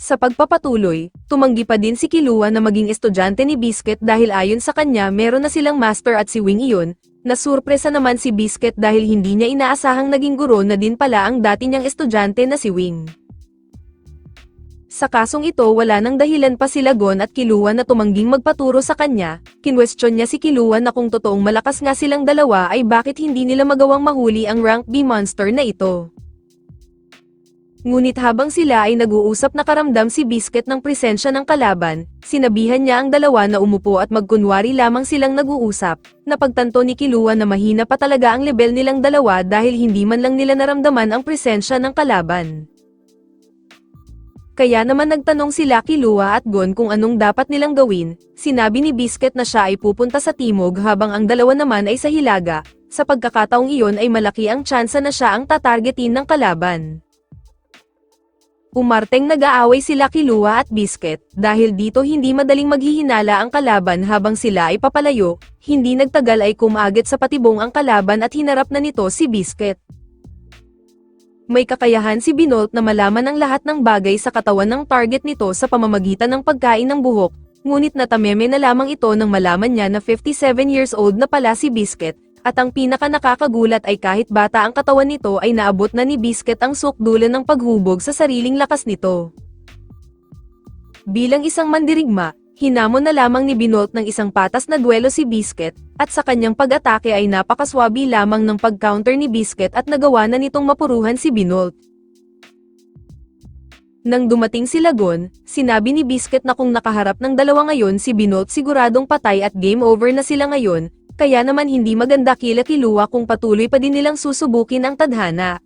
Sa pagpapatuloy, tumanggi pa din si Killua na maging estudyante ni Biscuit dahil ayon sa kanya meron na silang master at si Wing iyon. Nasurpresa naman si Biscuit dahil hindi niya inaasahang naging guro na din pala ang dati niyang estudyante na si Wing. Sa kasong ito wala nang dahilan pa sila Gon at Killua na tumangging magpaturo sa kanya. Kinwestiyon niya si Killua na kung totoong malakas nga silang dalawa ay bakit hindi nila magawang mahuli ang rank B monster na ito. Ngunit habang sila ay nag-uusap nakaramdam si Biscuit ng presensya ng kalaban, sinabihan niya ang dalawa na umupo at magkunwari lamang silang nag-uusap. Napagtanto ni Killua na mahina pa talaga ang level nilang dalawa dahil hindi man lang nila naramdaman ang presensya ng kalaban. Kaya naman nagtanong sila Killua at Gon kung anong dapat nilang gawin. Sinabi ni Biscuit na siya ay pupunta sa timog habang ang dalawa naman ay sa hilaga. Sa pagkakataong iyon ay malaki ang tsansa na siya ang tatargetin ng kalaban. Umarteng nag-aaway sila Killua at Biscuit, dahil dito hindi madaling maghihinala ang kalaban habang sila ay papalayo, hindi nagtagal ay kumagit sa patibong ang kalaban at hinarap na nito si Biscuit. May kakayahan si Binolt na malaman ang lahat ng bagay sa katawan ng target nito sa pamamagitan ng pagkain ng buhok, ngunit natameme na lamang ito nang malaman niya na 57 years old na pala si Biscuit. At ang pinaka nakakagulat ay kahit bata ang katawan nito ay naabot na ni Biscuit ang sukdulan ng paghubog sa sariling lakas nito. Bilang isang mandirigma, hinamon na lamang ni Binolt ng isang patas na duelo si Biscuit, at sa kanyang pag-atake ay napakaswabi lamang ng pag-counter ni Biscuit at nagawa na nitong mapuruhan si Binolt. Nang dumating sila Gon, sinabi ni Biscuit na kung nakaharap ng dalawa ngayon si Binolt siguradong patay at game over na sila ngayon. Kaya naman hindi maganda kila Killua kung patuloy pa din nilang susubukin ang tadhana.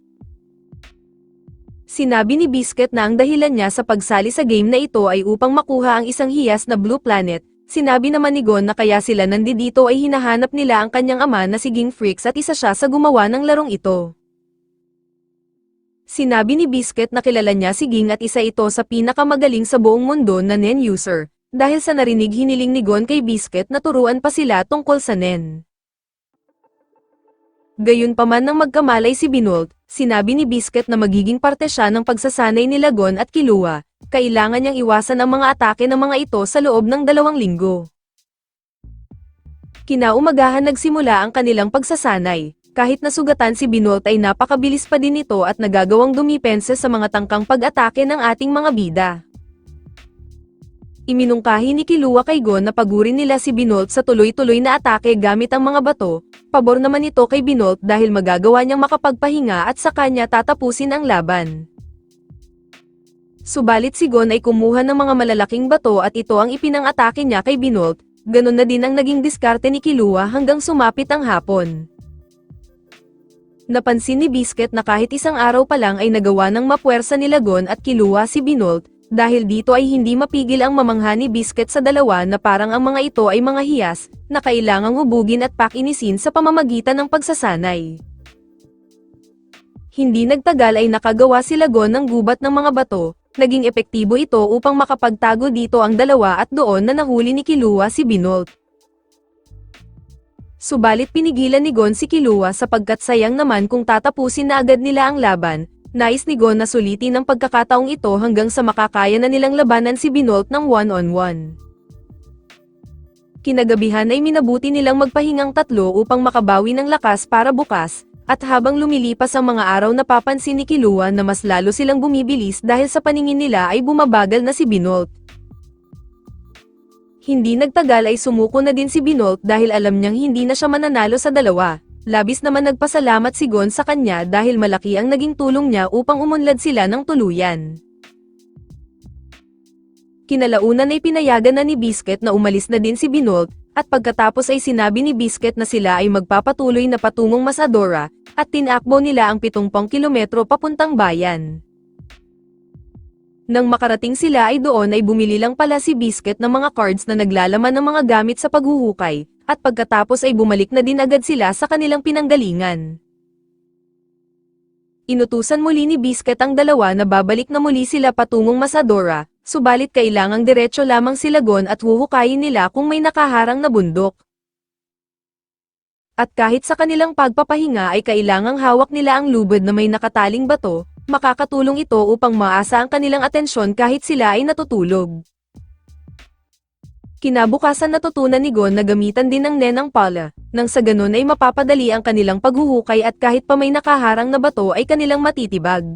Sinabi ni Biscuit na ang dahilan niya sa pagsali sa game na ito ay upang makuha ang isang hiyas na Blue Planet. Sinabi naman ni Gon na kaya sila nandito ay hinahanap nila ang kanyang ama na si Ging Freaks at isa siya sa gumawa ng larong ito. Sinabi ni Biscuit na kilala niya si Ging at isa ito sa pinakamagaling sa buong mundo na Nen user. Dahil sa narinig hiniling ni Gon kay Biscuit na turuan pa sila tungkol sa Nen. Gayunpaman nang magkamalay si Binolt, sinabi ni Biscuit na magiging parte siya ng pagsasanay nila Gon at Killua. Kailangan niyang iwasan ang mga atake ng mga ito sa loob ng 2 linggo. Kinaumagahan nagsimula ang kanilang pagsasanay. Kahit nasugatan si Binolt ay napakabilis pa din ito at nagagawang dumipense sa mga tangkang pag-atake ng ating mga bida. Iminungkahi ni Killua kay Gon na pagurin nila si Binolt sa tuloy-tuloy na atake gamit ang mga bato, pabor naman ito kay Binolt dahil magagawa niyang makapagpahinga at sa kanya tatapusin ang laban. Subalit si Gon ay kumuha ng mga malalaking bato at ito ang ipinang-atake niya kay Binolt, ganun na din ang naging diskarte ni Killua hanggang sumapit ang hapon. Napansin ni Biscuit na kahit isang araw pa lang ay nagawa ng mapuwersa nila Gon at Killua si Binolt, dahil dito ay hindi mapigil ang mamangha ni Biscuit sa dalawa na parang ang mga ito ay mga hiyas, na kailangang hubugin at pakinisin sa pamamagitan ng pagsasanay. Hindi nagtagal ay nakagawa sila Gon ng gubat ng mga bato, naging epektibo ito upang makapagtago dito ang dalawa at doon na nahuli ni Killua si Binolt. Subalit pinigilan ni Gon si Killua sapagkat sayang naman kung tatapusin na agad nila ang laban. Nais ni Gon na sulitin ang pagkakataong ito hanggang sa makakaya na nilang labanan si Binolt ng one-on-one. Kinagabihan ay minabuti nilang magpahingang 3 upang makabawi ng lakas para bukas, at habang lumilipas ang mga araw napapansin ni Killua na mas lalo silang bumibilis dahil sa paningin nila ay bumabagal na si Binolt. Hindi nagtagal ay sumuko na din si Binolt dahil alam niyang hindi na siya mananalo sa dalawa. Labis naman nagpasalamat si Gon sa kanya dahil malaki ang naging tulong niya upang umunlad sila ng tuluyan. Kinalaunan ay pinayagan na ni Biscuit na umalis na din si Binolt, at pagkatapos ay sinabi ni Biscuit na sila ay magpapatuloy na patungong Masadora, at tinakbo nila ang 70 kilometro papuntang bayan. Nang makarating sila ay doon ay bumili lang pala si Biscuit ng mga cards na naglalaman ng mga gamit sa paghuhukay, at pagkatapos ay bumalik na din agad sila sa kanilang pinanggalingan. Inutusan muli ni Biscuit ang dalawa na babalik na muli sila patungong Masadora, subalit kailangang diretso lamang sila Gon at huhukayin nila kung may nakaharang na bundok. At kahit sa kanilang pagpapahinga ay kailangang hawak nila ang lubid na may nakataling bato, Makakatulong ito upang maasa ang kanilang atensyon kahit sila ay natutulog. Kinabukasan natutunan ni Gon na gamitan din ng Nenang Pala, nang sa ganun ay mapapadali ang kanilang paghuhukay at kahit pa may nakaharang na bato ay kanilang matitibag.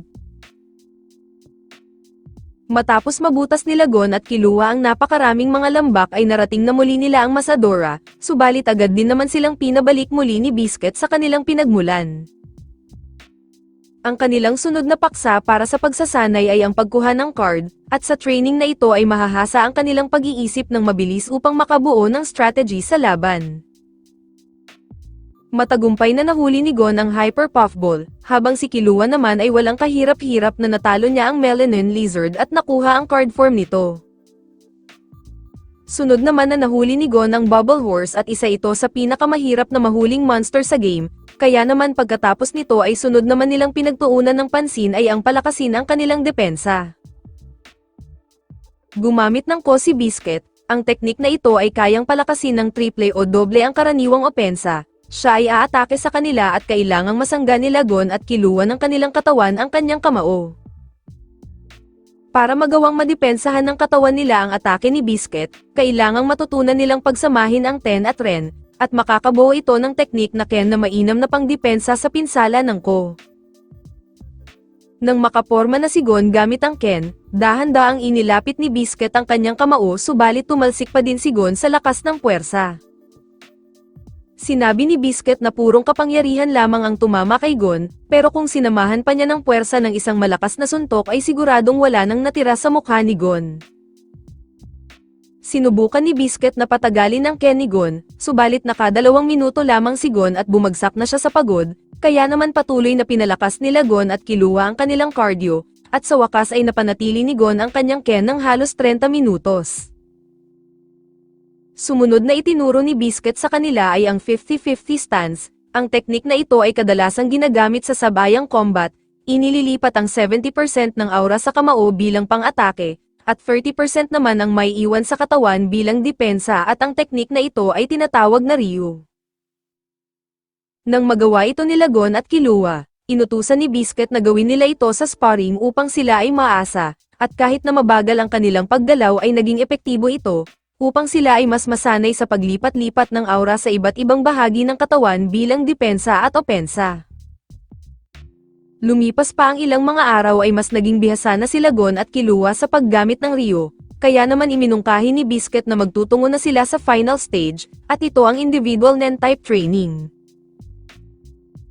Matapos mabutas nila Gon at Killua ang napakaraming mga lambak ay narating na muli nila ang Masadora, subalit agad din naman silang pinabalik muli ni Biscuit sa kanilang pinagmulan. Ang kanilang sunod na paksa para sa pagsasanay ay ang pagkuha ng card, at sa training na ito ay mahahasa ang kanilang pag-iisip ng mabilis upang makabuo ng strategy sa laban. Matagumpay na nahuli ni Gon ang Hyper Puffball, habang si Killua naman ay walang kahirap-hirap na natalo niya ang Melanin Lizard at nakuha ang card form nito. Sunod naman na nahuli ni Gon ang Bubble Horse at isa ito sa pinakamahirap na mahuling monster sa game, kaya naman pagkatapos nito ay sunod naman nilang pinagtuunan ng pansin ay ang palakasin ang kanilang depensa. Gumamit ng Ko si Biscuit, ang teknik na ito ay kayang palakasin ng triple o doble ang karaniwang opensa. Siya ay aatake sa kanila at kailangang masangga nila Gon at Killua ng kanilang katawan ang kanyang kamao. Para magawang madepensahan ng katawan nila ang atake ni Biscuit, kailangang matutunan nilang pagsamahin ang Ten at Ren, at makakabuo ito ng teknik na Ken na mainam na pangdepensa sa pinsala ng Ko. Nang makaporma na si Gon gamit ang Ken, dahan-daang inilapit ni Biscuit ang kanyang kamao subalit tumalsik pa din si Gon sa lakas ng puwersa. Sinabi ni Biscuit na purong kapangyarihan lamang ang tumama kay Gon, pero kung sinamahan pa niya ng puwersa ng isang malakas na suntok ay siguradong wala nang natira sa mukha ni Gon. Sinubukan ni Biscuit na patagalin ang Ken ni Gon, subalit naka-2 minuto lamang si Gon at bumagsak na siya sa pagod, kaya naman patuloy na pinalakas nila Gon at Killua ang kanilang cardio, at sa wakas ay napanatili ni Gon ang kanyang Ken ng halos 30 minutos. Sumunod na itinuro ni Biscuit sa kanila ay ang 50-50 stance, ang teknik na ito ay kadalasang ginagamit sa sabayang combat, inililipat ang 70% ng aura sa kamao bilang pang-atake, at 30% naman ang may iwan sa katawan bilang depensa at ang teknik na ito ay tinatawag na Ryu. Nang magawa ito nila Gon at Killua, inutusan ni Biscuit na gawin nila ito sa sparring upang sila ay maasa, at kahit na mabagal ang kanilang paggalaw ay naging epektibo ito, upang sila ay mas masanay sa paglipat-lipat ng aura sa iba't ibang bahagi ng katawan bilang depensa at opensa. Lumipas pa ang ilang mga araw ay mas naging bihasa na sila Gon at Killua sa paggamit ng Ryu, kaya naman iminungkahi ni Biscuit na magtutungo na sila sa final stage, at ito ang individual Nen-type training.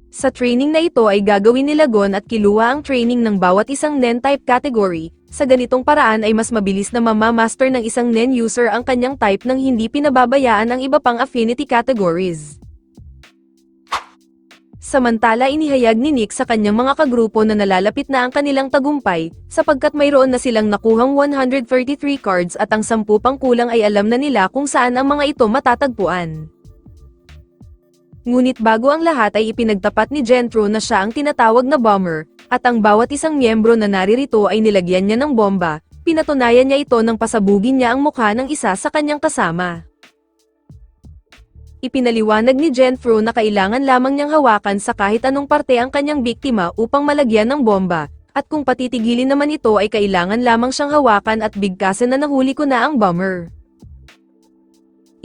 Sa training na ito ay gagawin nila Gon at Killua ang training ng bawat isang Nen-type category. Sa ganitong paraan ay mas mabilis na mamamaster ng isang Nen user ang kanyang type nang hindi pinababayaan ang iba pang affinity categories. Samantala inihayag ni Nick sa kanyang mga kagrupo na nalalapit na ang kanilang tagumpay, sapagkat mayroon na silang nakuhang 133 cards at ang 10 pang kulang ay alam na nila kung saan ang mga ito matatagpuan. Ngunit bago ang lahat ay ipinagtapat ni Gentrou na siya ang tinatawag na bomber, at ang bawat isang miyembro na naririto ay nilagyan niya ng bomba, pinatunayan niya ito nang pasabugin niya ang mukha ng isa sa kanyang kasama. Ipinaliwanag ni Gentrou na kailangan lamang niyang hawakan sa kahit anong parte ang kanyang biktima upang malagyan ng bomba, at kung patitigilin naman ito ay kailangan lamang siyang hawakan at bigkasan na nahuli ko na ang bomber.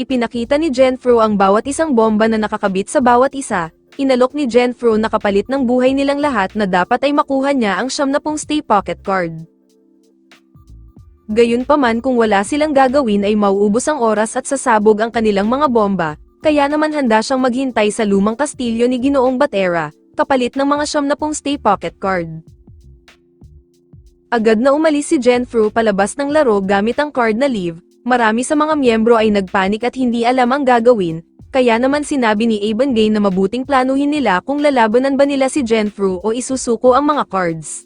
Ipinakita ni Gentrou ang bawat isang bomba na nakakabit sa bawat isa, inalok ni Gentrou na kapalit ng buhay nilang lahat na dapat ay makuha niya ang 70 stay pocket card. Gayunpaman kung wala silang gagawin ay mauubos ang oras at sasabog ang kanilang mga bomba, kaya naman handa siyang maghintay sa lumang kastilyo ni Ginoong Batera, kapalit ng mga 70 stay pocket card. Agad na umalis si Gentrou palabas ng laro gamit ang card na leave. Marami sa mga miyembro ay nagpanik at hindi alam ang gagawin, kaya naman sinabi ni Aben Gay na mabuting planuhin nila kung lalabanan ba nila si Gentrou o isusuko ang mga cards.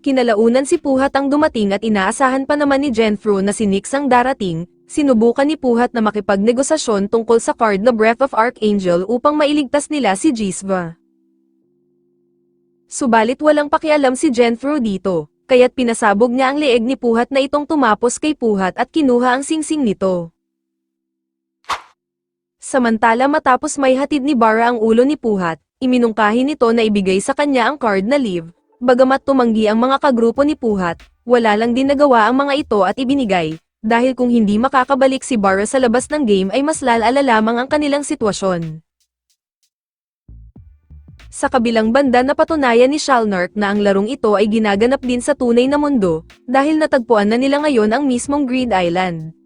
Kinalaunan si Puhat ang dumating at inaasahan pa naman ni Gentrou na si Nyx ang darating, sinubukan ni Puhat na makipagnegosasyon tungkol sa card na Breath of Archangel upang mailigtas nila si Jisva. Subalit walang pakialam si Gentrou dito, kaya't pinasabog niya ang leeg ni Puhat na itong tumapos kay Puhat at kinuha ang singsing nito. Samantala matapos may hatid ni Bara ang ulo ni Puhat, iminungkahi nito na ibigay sa kanya ang card na leave. Bagamat tumanggi ang mga kagrupo ni Puhat, wala lang din nagawa ang mga ito at ibinigay, dahil kung hindi makakabalik si Bara sa labas ng game ay mas lalala lamang ang kanilang sitwasyon. Sa kabilang banda napatunayan ni Shalnark na ang larong ito ay ginaganap din sa tunay na mundo, dahil natagpuan na nila ngayon ang mismong Grid Island.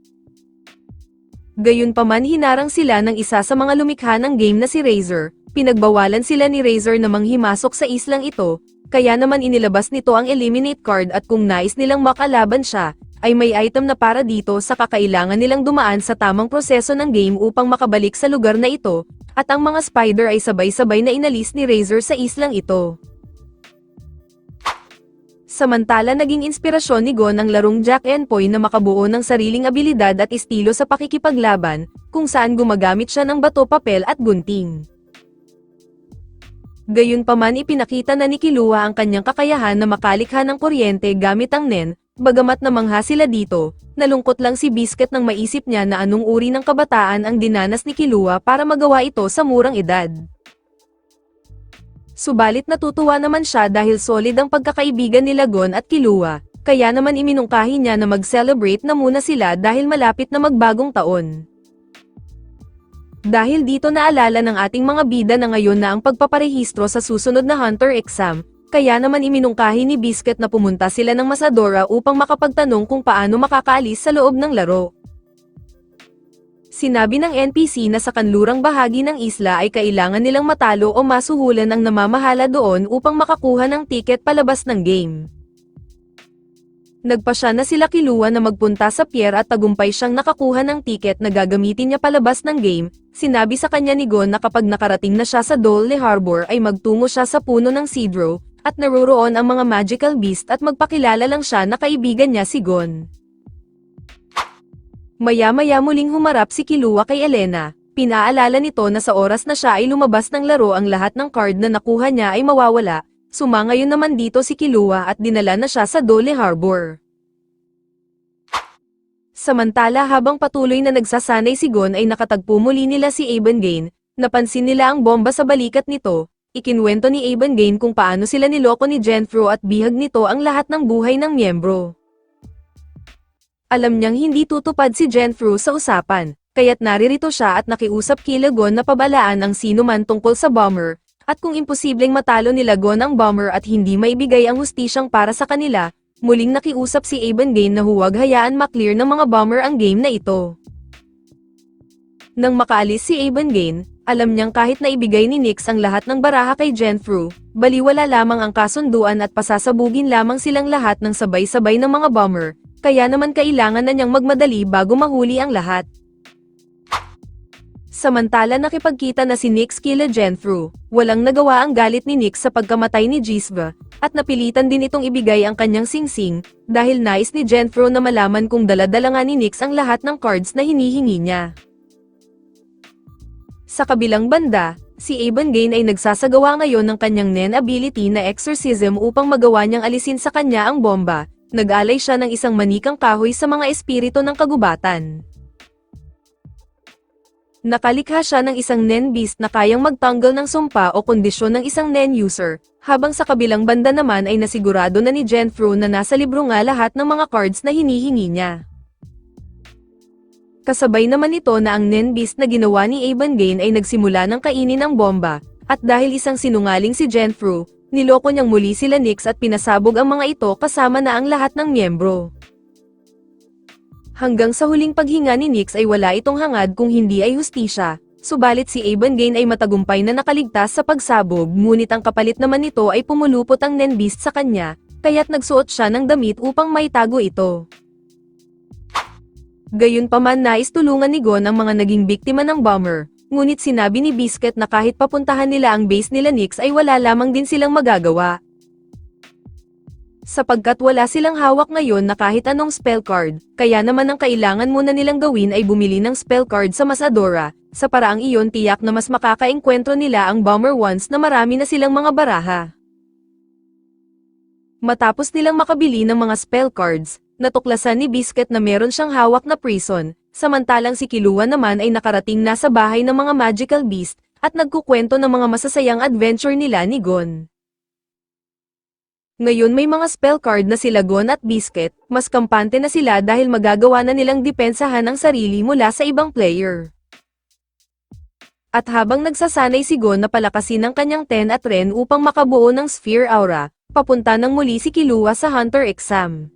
Gayunpaman hinarang sila ng isa sa mga lumikha ng game na si Razor, pinagbawalan sila ni Razor na manghimasok sa islang ito, kaya naman inilabas nito ang eliminate card at kung nais nilang makalaban siya, ay may item na para dito sa kakailangan nilang dumaan sa tamang proseso ng game upang makabalik sa lugar na ito, at ang mga spider ay sabay-sabay na inalis ni Razor sa islang ito. Samantala naging inspirasyon ni Gon ang larong Jack and Poy na makabuo ng sariling abilidad at estilo sa pakikipaglaban, kung saan gumagamit siya ng bato, papel at gunting. Gayunpaman ipinakita na ni Killua ang kanyang kakayahan na makalikha ng kuryente gamit ang Nen, bagamat namangha sila dito, nalungkot lang si Biscuit nang maisip niya na anong uri ng kabataan ang dinanas ni Killua para magawa ito sa murang edad. Subalit natutuwa naman siya dahil solid ang pagkakaibigan nila Gon at Killua, kaya naman iminungkahi niya na mag-celebrate na muna sila dahil malapit na magbagong taon. Dahil dito naalala ng ating mga bida na ngayon na ang pagpaparehistro sa susunod na Hunter exam, kaya naman iminungkahi ni Biscuit na pumunta sila ng Masadora upang makapagtanong kung paano makakaalis sa loob ng laro. Sinabi ng NPC na sa kanlurang bahagi ng isla ay kailangan nilang matalo o masuhulan ang namamahala doon upang makakuha ng tiket palabas ng game. Nagpasya na sila Killua na magpunta sa pier at tagumpay siyang nakakuha ng tiket na gagamitin niya palabas ng game. Sinabi sa kanya ni Gon na kapag nakarating na siya sa Dole Harbor ay magtungo siya sa puno ng Sidro, at naroroon ang mga magical beast at magpakilala lang siya na kaibigan niya si Gon. Maya-maya muling humarap si Killua kay Elena. Pinaalala nito na sa oras na siya ay lumabas ng laro ang lahat ng card na nakuha niya ay mawawala. Sumangayon naman dito si Killua at dinala na siya sa Dole Harbor. Samantala habang patuloy na nagsasanay si Gon ay nakatagpo muli nila si Abengain, napansin nila ang bomba sa balikat nito, ikinwento ni Abengain kung paano sila niloko ni Genfro at bihag nito ang lahat ng buhay ng miyembro. Alam niyang hindi tutupad si Genfro sa usapan, kaya't naririto siya at nakiusap kila Gon na pabalaan ang sino man tungkol sa bomber, at kung imposibleng matalo nila Gon ang bomber at hindi maibigay ang hustisyang para sa kanila, muling nakiusap si Abengain na huwag hayaan maklear ng mga bomber ang game na ito. Nang makaalis si Abengain, alam niyang kahit na ibigay ni Nyx ang lahat ng baraha kay Genfro, baliwala lamang ang kasunduan at pasasabugin lamang silang lahat ng sabay-sabay ng mga bomber, kaya naman kailangan na niyang magmadali bago mahuli ang lahat. Samantala nakipagkita na si Nyx kila Genfro, walang nagawa ang galit ni Nyx sa pagkamatay ni Jisva, at napilitan din itong ibigay ang kanyang singsing, dahil nais ni Genfro na malaman kung dala-dala nga ni Nyx ang lahat ng cards na hinihingi niya. Sa kabilang banda, si Abengain ay nagsasagawa ngayon ng kanyang Nen ability na exorcism upang magawa niyang alisin sa kanya ang bomba. Nag-alay siya ng isang manikang kahoy sa mga espiritu ng kagubatan. Nakalikha siya ng isang Nen Beast na kayang magtanggal ng sumpa o kondisyon ng isang Nen user, habang sa kabilang banda naman ay nasigurado na ni Genfro na nasa libro nga lahat ng mga cards na hinihingi niya. Kasabay naman ito na ang Nen Beast na ginawa ni Abengain ay nagsimula ng kainin ang bomba, at dahil isang sinungaling si Genfro, niloko niyang muli sila Nyx at pinasabog ang mga ito kasama na ang lahat ng miyembro. Hanggang sa huling paghinga ni Nyx ay wala itong hangad kung hindi ay hustisya, subalit si Abengain ay matagumpay na nakaligtas sa pagsabog ngunit ang kapalit naman nito ay pumulupot ang Nen Beast sa kanya, kaya't nagsuot siya ng damit upang maitago ito. Gayunpaman nais tulungan ni Gon ang mga naging biktima ng bomber, ngunit sinabi ni Biscuit na kahit papuntahan nila ang base nila Nyx ay wala lamang din silang magagawa. Sapagkat wala silang hawak ngayon na kahit anong spell card, kaya naman ang kailangan muna nilang gawin ay bumili ng spell card sa Masadora, sa paraang iyon tiyak na mas makakaengkwentro nila ang bomber once na marami na silang mga baraha. Matapos nilang makabili ng mga spell cards, natuklasan ni Biscuit na meron siyang hawak na prison, samantalang si Killua naman ay nakarating na sa bahay ng mga magical beast, at nagkukwento ng mga masasayang adventure nila ni Gon. Ngayon may mga spell card na sila Gon at Biscuit, mas kampante na sila dahil magagawa na nilang depensahan ang sarili mula sa ibang player. At habang nagsasanay si Gon na palakasin ang kanyang Ten at Ren upang makabuo ng Sphere Aura, papunta nang muli si Killua sa Hunter exam.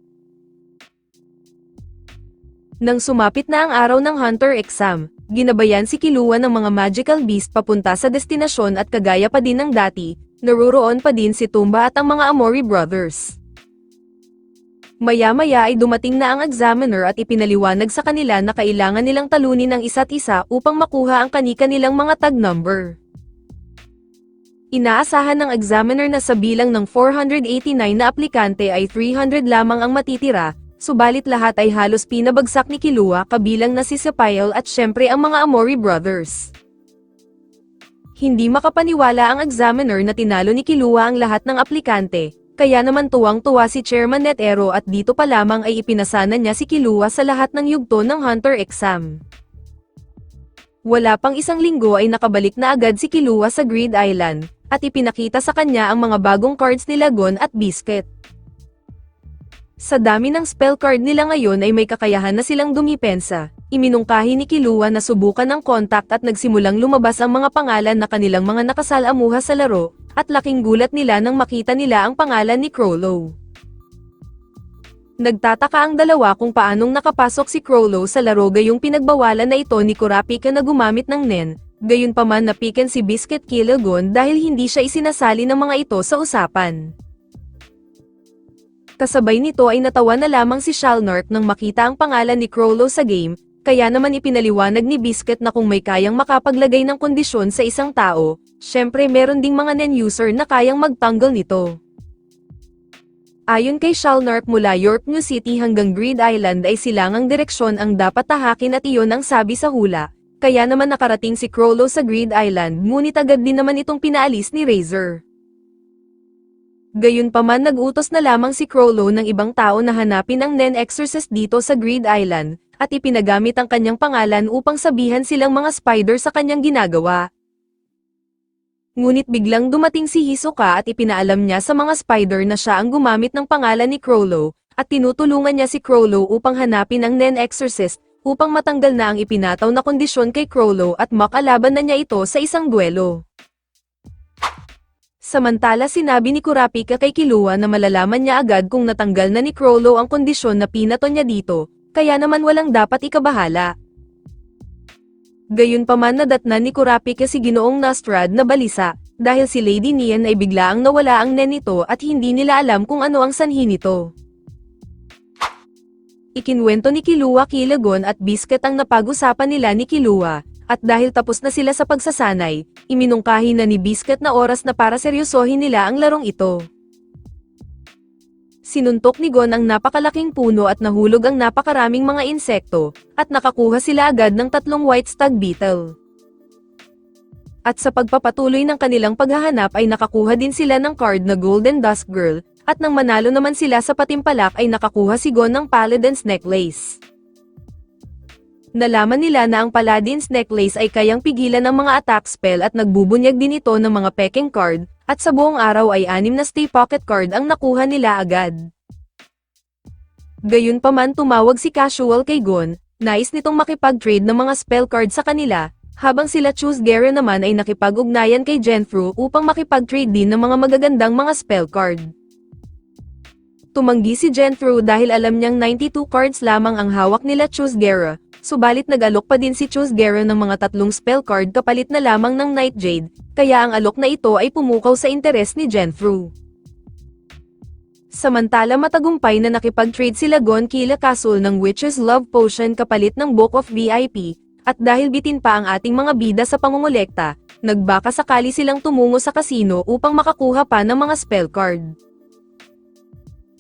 Nang sumapit na ang araw ng Hunter exam, ginabayan si Killua ng mga magical beast papunta sa destinasyon at kagaya pa din ng dati, naruroon pa din si Tumba at ang mga Amori brothers. Maya-maya ay dumating na ang examiner at ipinaliwanag sa kanila na kailangan nilang talunin ang isa't isa upang makuha ang kani-kanilang mga tag number. Inaasahan ng examiner na sa bilang ng 489 na aplikante ay 300 lamang ang matitira, subalit lahat ay halos pinabagsak ni Killua kabilang na si Sephiel at syempre ang mga Amori brothers. Hindi makapaniwala ang examiner na tinalo ni Killua ang lahat ng aplikante, kaya naman tuwang-tuwa si Chairman Netero at dito pa lamang ay ipinasana niya si Killua sa lahat ng yugto ng Hunter exam. Wala pang isang linggo ay nakabalik na agad si Killua sa Grid Island, at ipinakita sa kanya ang mga bagong cards nila Gon at Biscuit. Sa dami ng spell card nila ngayon ay may kakayahan na silang dumipensa. Iminungkahi ni Killua na subukan ang contact at nagsimulang lumabas ang mga pangalan na kanilang mga nakasalamuha sa laro, at laking gulat nila nang makita nila ang pangalan ni Crollo. Nagtataka ang dalawa kung paanong nakapasok si Crollo sa laro gayong pinagbawalan na ito ni Kurapika na gumamit ng Nen, gayunpaman napikan si Biscuit kila Gon dahil hindi siya isinasali ng mga ito sa usapan. Kasabay nito ay natawa na lamang si Shalnark nang makita ang pangalan ni Crollo sa game, kaya naman ipinaliwanag ni Biscuit na kung may kayang makapaglagay ng kondisyon sa isang tao, syempre meron ding mga Nen-user na kayang magtanggol nito. Ayon kay Shalnark mula York New City hanggang Grid Island ay silangang direksyon ang dapat tahakin at iyon ang sabi sa hula, kaya naman nakarating si Crollo sa Grid Island ngunit agad din naman itong pinaalis ni Razor. Gayunpaman nag-utos na lamang si Crollo ng ibang tao na hanapin ang Nen Exorcist dito sa Grid Island, at ipinagamit ang kanyang pangalan upang sabihan silang mga spider sa kanyang ginagawa. Ngunit biglang dumating si Hisoka at ipinaalam niya sa mga spider na siya ang gumamit ng pangalan ni Crollo, at tinutulungan niya si Crollo upang hanapin ang Nen Exorcist, upang matanggal na ang ipinataw na kondisyon kay Crollo at makalaban na niya ito sa isang duelo. Samantala sinabi ni Kurapika kay Killua na malalaman niya agad kung natanggal na ni Crollo ang kondisyon na pinato niya dito, kaya naman walang dapat ikabahala. Gayunpaman nadatnan ni Kurapika si Ginoong Nostrad na balisa, dahil si Lady Nian ay biglaang nawala ang Nen nito at hindi nila alam kung ano ang sanhi nito. Ikinwento ni Killua kila Gon at Biscuit ang napag-usapan nila ni Killua, at dahil tapos na sila sa pagsasanay, iminungkahi na ni Biscuit na oras na para seryosohin nila ang larong ito. Sinuntok ni Gon ang napakalaking puno at nahulog ang napakaraming mga insekto, at nakakuha sila agad ng 3 white stag beetle. At sa pagpapatuloy ng kanilang paghahanap ay nakakuha din sila ng card na Golden Dusk Girl, at nang manalo naman sila sa patimpalak ay nakakuha si Gon ng Paladin's Necklace. Nalaman nila na ang Paladin's Necklace ay kayang pigilan ng mga attack spell at nagbubunyag din ito ng mga peking card, at sa buong araw ay 6 na stay pocket card ang nakuha nila agad. Gayunpaman tumawag si Casual kay Gon, nais nitong makipag-trade ng mga spell card sa kanila, habang sila Choose Gera naman ay nakipag-ugnayan kay Genfru upang makipag-trade din ng mga magagandang mga spell card. Tumanggi si Genfru dahil alam niyang 92 cards lamang ang hawak nila Choose Gera, subalit nag-alok pa din si Choose Gera ng mga 3 spell card kapalit na lamang ng Night Jade, kaya ang alok na ito ay pumukaw sa interes ni Genfru. Samantala matagumpay na nakipag-trade sila Gon kila Casual ng Witch's Love Potion kapalit ng Book of VIP, at dahil bitin pa ang ating mga bida sa pangungulekta, nagbaka sakali silang tumungo sa kasino upang makakuha pa ng mga spell card.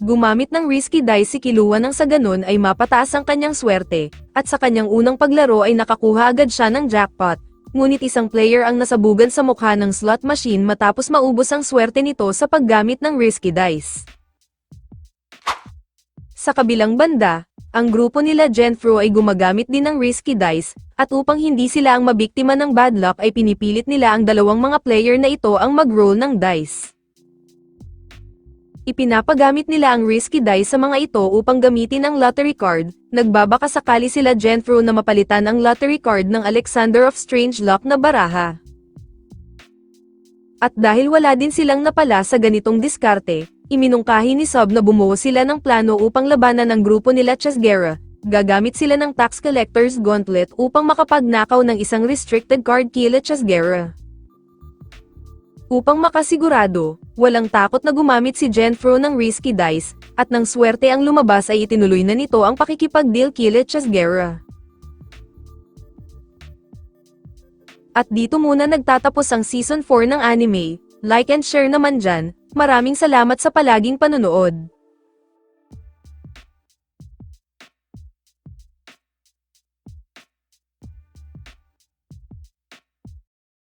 Gumamit ng risky dice si Killua nang sa ganon ay mapataas ang kanyang swerte, at sa kanyang unang paglaro ay nakakuha agad siya ng jackpot, ngunit isang player ang nasabugan sa mukha ng slot machine matapos maubos ang swerte nito sa paggamit ng risky dice. Sa kabilang banda, ang grupo nila Genfro ay gumagamit din ng risky dice, at upang hindi sila ang mabiktima ng bad luck ay pinipilit nila ang dalawang mga player na ito ang mag-roll ng dice. Ipinapagamit nila ang risky dice sa mga ito upang gamitin ang lottery card, nagbabaka sakali sila Genfro na mapalitan ang lottery card ng Alexander of Strangeluck na baraha. At dahil wala din silang napala sa ganitong diskarte, iminungkahi ni Sub na bumuo sila ng plano upang labanan ang grupo nila Chesguera. Gagamit sila ng tax collector's gauntlet upang makapagnakaw ng isang restricted card kila Chesguera. Upang makasigurado, walang takot na gumamit si Genfro ng risky dice, at nang swerte ang lumabas ay itinuloy na nito ang pakikipag-deal kila Chesguera. At dito muna nagtatapos ang Season 4 ng anime. Like and share naman dyan. Maraming salamat sa palaging panonood.